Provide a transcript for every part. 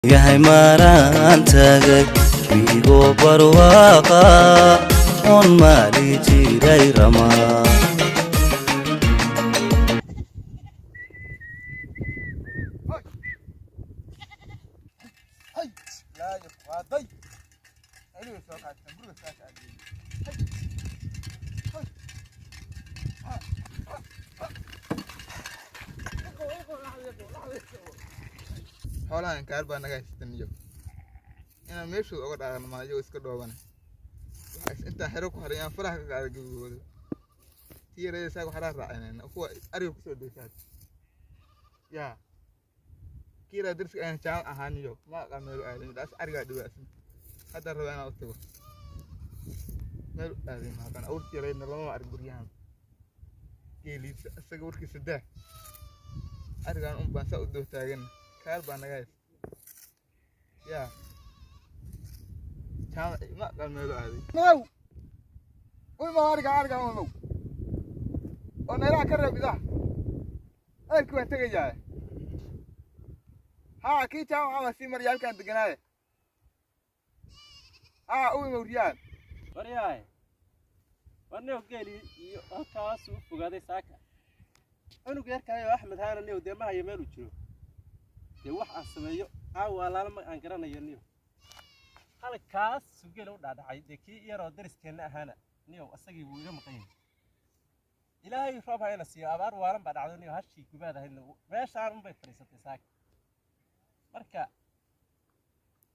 yahay maraan tagay bigo barwaqa on mali jiray ramaa xoolahan kaar baa naga haystan iyo inaan meeshu uga dhaaqno ma iyo iska dhooban waxa inta xiro ku xariyaan faraha ka qaada gabadhooda tiiraysa saag waxa raacayna kuwa ariga ku soo deysay ya kiira dirsi aan jaan ahaan iyo ma qameelo aadan daas ariga dhibaasan hadda rabana u tago meel aadan ma kan awr tiirayna lama arag buriyaan geeliisa asaga warkiisa daa arigan baan saa u doo taagan kaar baa naga haysta ya jaan ma qameelo aadan maw uy ma ariga maw oo neera ka rabida ayku waan tagayaa ها كي تاو عم سي مريال كان دغنايه uy mawriyaan waryahay warne ogeeli iyo halkaas uu fogaaday saaka anuu geerkaayo Axmed Haana niyo deemaha iyo meel u jiro de wax aan sameeyo walaalo ma aan garanayo niyo halkaas sugeel u dhaadhacay de kii yaro dariskeena ahaana niyo asagii wuu iga maqan ilaahay roob hayna si abaar waalan ba dhacdo niyo hashii gubaadahay meeshaan un bay fariisatay saaka marka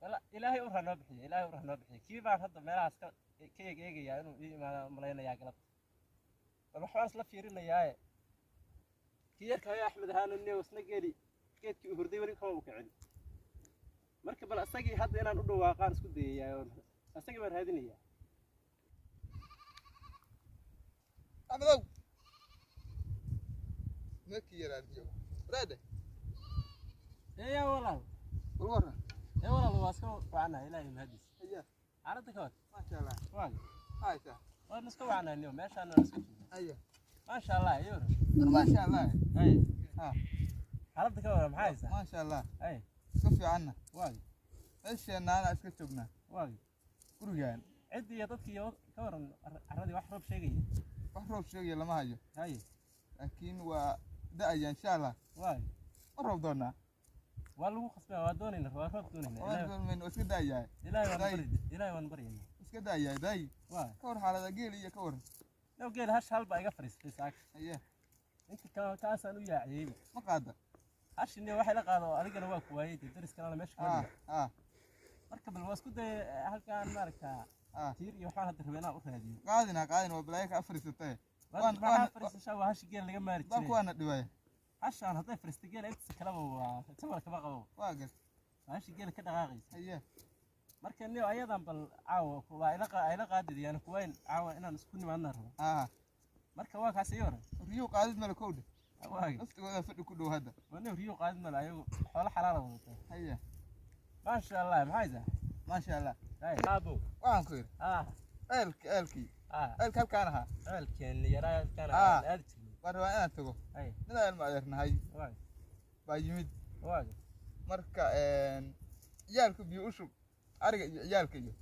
wala ilaahay u rano bixiyo kii baan hadda meelahaas ka eegaya inuu iimaano malaynayaa galab bal waxaan isla fiirinayaa kii yarkaayo Axmed Haana niyo isna geedkii u hurday wali kama u kicin marka bal asagii hadda inaan u dhawaaqaan isku dayayaa asagii baan raadinayaa amadow markii yaraadiyo raade يا والله والله يا والله واسكو وعنا إلهي مهديس أيه عرضك هاد ما شاء الله واجد هايسا ونسكو وعنا اليوم ماشي أنا نسكو أيه ما شاء الله يورو ما شاء الله أي ها عرضك هاد محايسة ما شاء الله أي كفي عنا واجد إيش أنا أسكت شغنا واجد كروجان عدي يا ضدك يا كورن عرضي وحرب شيء وحروب شيء يلا ما هيو هاي لكن ودأي إن شاء الله واجد وحروب دونا والله خصنا ودوني وحروب دوني وحروب من وسك دايا إلهي ونبرد وسك دايا داي كور حالة جيلي كور لو قال هش هالبا يقفرس في ساك أيه أنت كاس أنا ويا عيب ما قادر هش إني واحد لقاه أرجع نواك وايد يدرس كلام مش كله مركب الواسكو ده هل كان ماركا كثير يوحنا تربينا أخرى قاعدين وبلايك أفرستة وأنا أفرس شو هش جيل اللي جمارك ضرب وانا دواي هش أنا هطيف فرست جيل أنت كلامه تسمع كم قبوا واقف هش جيل كده غاغي أيه مركب إني أيضا بالعاو وعلاقة دي يعني كوين عاو إن نسكن مع النار مركب واقع سيارة ريو قاعد ملكود واقع نفس ولا فد كله هذا وأنا ريو قاعد ملا أيوه حوالي حلالة وضعته أيه ما شاء الله محايزة ما شاء الله هاي أبو وانكير الكي الك هل كانها الكين يرى كان أرتي ورا أنا تقول أي لا المعيرنا هاي واقع بايمد واقع marka yaalku biyo usub ariga yaalka iyo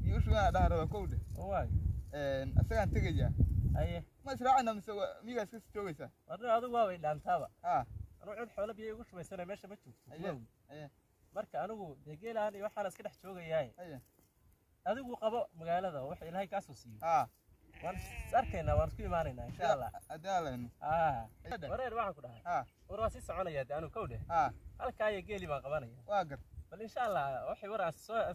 biyo usub ana dhaaro koowde waay asagan tagaya aye ma israacna mise miga iska joogaysa warna adigu waa way dhaantaaba anu cid xoolo biyo ugu shubaysana meesha ma joogto aye marka anigu deegeelaan iyo waxaan iska dhex joogayaa aye adigu qabo magaalada wax ilaahay ka soo siiyo waan sarkeena waan isku imaanaynaa insha Allah adaalayno wareer waxaan ku dhahay war waa si soconaya anu kowde halka ay geeli baan qabanaya waa gar bal insha Allah waxay war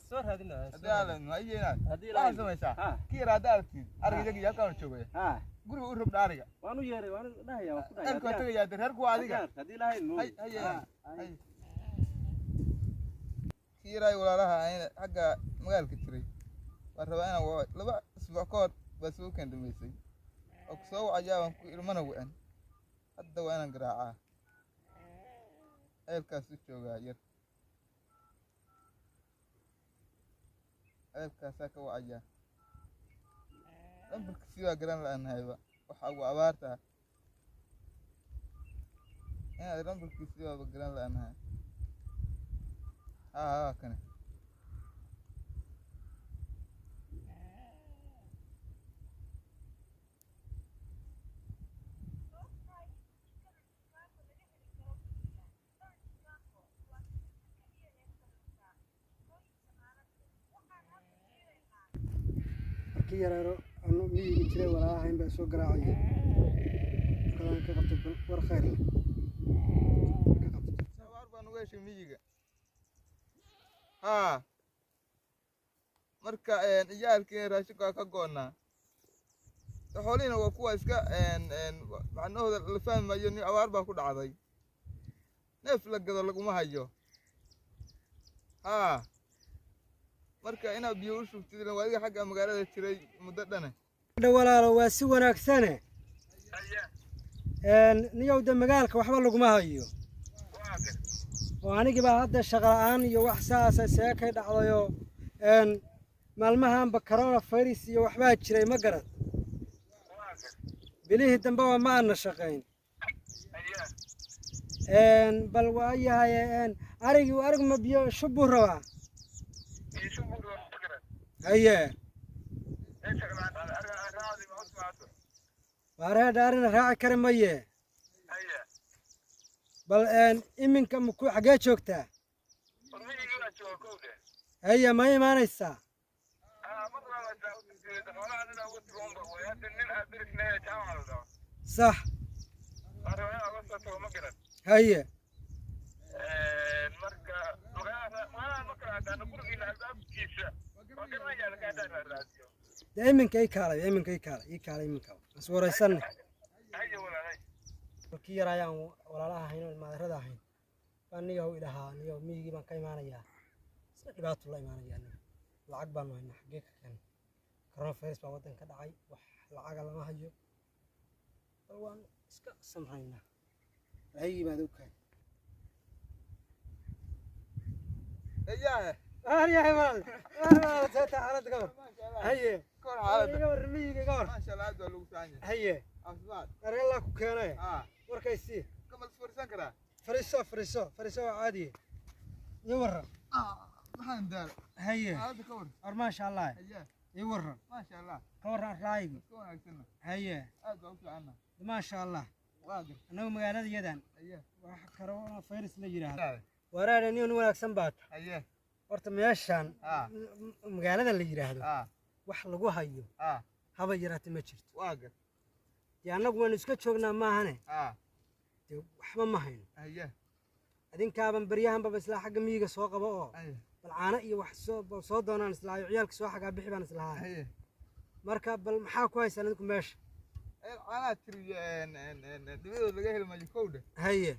soo raadinaa adaalayno ayeenaad hadii la samaysaa kiira adaaltiin ariga yaalka joogaya guriga u rub dhaariga waan u yeeray waan dhahayaa waan ku dhahayaa elko tagaya reerku adiga hadii la hayno hay kiiray walaalaha ayna xagga magaalka jiray waan rabaa inaan laba isbuuc ka hor bas uu kan dhameysay oo soo wacayaan ku ilmana waan hadda waa inaan garaacaa eelkaas u joogaa yar eelkaas ka wacaya lambarka si waa garan la'aanahayba waxa uu abaarta inaad lambarkiisi waa garan la'aanahay كان markii yareero anu miyiga jiray walaahayn baa soo garaacay kalaan ka qabtay war khayr ka qabtay sawaar baan uga heshay miyiga marka iyaalkii raashinka ka go'naa xoolihiina waa kuwa iska macnahooda la fahmayo nin abaar baa ku dhacday neef la gado laguma hayo marka inaad biyo u shubtid ilaa wadiga xagga magaalada jiray muddo dhane walaalo waa si wanaagsane niyowda magaalka waxba laguma hayo oo anigiiba hadda shaqo la'aan iyo wax saasa seekay dhacdayo maalmahanba coronavirus iyo waxbaa jiray ma garad bilihii dambeba ma aana shaqayn bal waa yahay arigu ma biyo shub buu rabaa haye waaree dhaarina raaci kari maye bal iminka maku xaggee joogtaa haye ma imaanaysaa صح هيا دائما كي كاري دائما كي كاري من كاو أسوار السنة كي رايان ولا لا هين ما دردا هين فاني هو إلها نيو ميجي ما كي معنا يا سبعات الله معنا يا العقبة ما هنا حقيقة كان كورونا فيروس بعوضن كده عاي العقل ما هيو طبعا اسكا سمعنا هي ما دوكان اياه يا حيوان زيت حالتك قبر هي كور حالتك قبر ميجي قبر ما شاء الله عاد لو ثانيه هي افضل اري الله كوكانه وركيسي كمل فرسان كره فريسو عادي يورا محن دار هي هذا كور ما شاء الله اياه يورا ما شاء الله كور رايق كون اكسنا هي هذا اوفي عنا ما شاء الله واقف انا مغالده يدان اياه wax karo fayris la yiraahdo waraana nin wanaagsan baad اياه horta meeshan magaalada la yiraahdo wax lagu hayo haba yaraatay ma jirto واقف anagu waan iska joognaa maahane waxba ma hayno اياه adinkaaban baryahanba isla xagga miyiga soo qabo oo bal caana iyo wax soo doonaan isla ciyaalka soo xagaa bixi baan isla haay marka bal maxaa ku haysan idinku meesha caana tiri dibadooda laga heli maayo kowda haye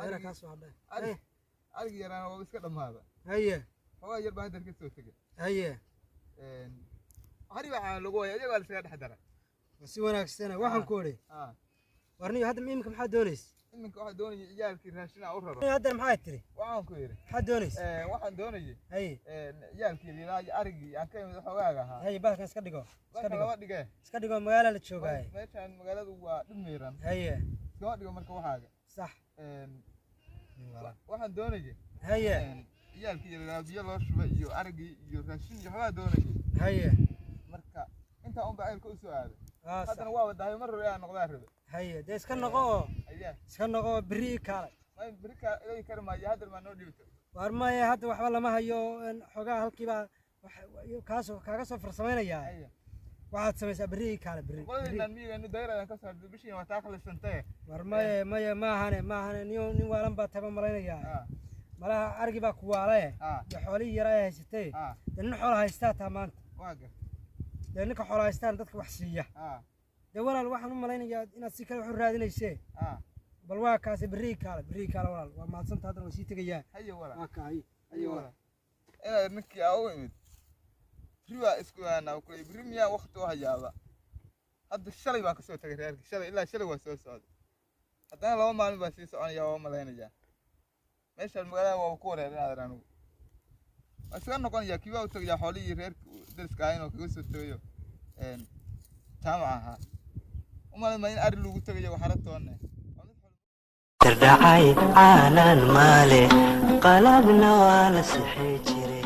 ayra ka soo hadhay argi yaraan waa iska dhamaada haye waa yar baa hadda ka soo tagay haye hari waxa lagu waayay iyaga la iska dhaxdara si wanaagsan waxaan ku oray warniyo hadda imika maxaa doonays iminka waxa doonayay iyaalkii raashin aan u raro hadda maxaa tiri waxaan ku yiri maxaa doonays waxaan doonayay haye iyaalkii ilaa arigii aan ka imid xogaaga ahaa haye baalkan iska dhigo iska dhigo magaala la joogay meeshan magaaladu waa dhimiran haye iska dhigo marka waxaaga sax waxaan doonayay haye iyaalkii ilaa biyo loo shubay iyo arigii iyo raashin iyo waxaa doonayay haye marka inta un baa ilka u soo aaday haddana waa wadahay mar raba aan noqdaa rabe haye de iska noqo biri kale ma biri ka ilay karmaayo hadda ma noo dhibto war ma hadda waxba lama hayo xogaa halkiiba kaaga soo farsameynaya waxaad samaysaa biri kale biri walaal miyiga dayrada ka soo bishii waa taaqlisantay war ma ahane nin waalan baa taba malaynaya malaha argi baa ku waale iyo xoolii yara ay haysatay nin xoolo haystaa taa maanta waaga ninka xoolo haystaan dadka wax siiya de walaal waxaan u malaynayaa inaad si kale wax u raadinaysee bal waa kaasi biri kale walaal waa maadsanta hadda way sii tagayaan haye walaal waa kaay haye walaal inaad ninkii aa u imid riwa isku yaana ku ibrimiya waqti oo hayaaba hadda shalay baan ka soo tagay reerkii shalay waa soo socday haddana laba maalin baan sii soconaya waa malaynayaa meeshaan magaalada waa ku wareerinaad anigu waa iska noqonaya kiiba u tagayaa xoolihii reerkii dariska ahayn oo kaga soo tagayo jaamac ahaa umalay ma in ari lagu tagayo waxara toonne تردعي عالان مالي قلبنا ولا سحي جري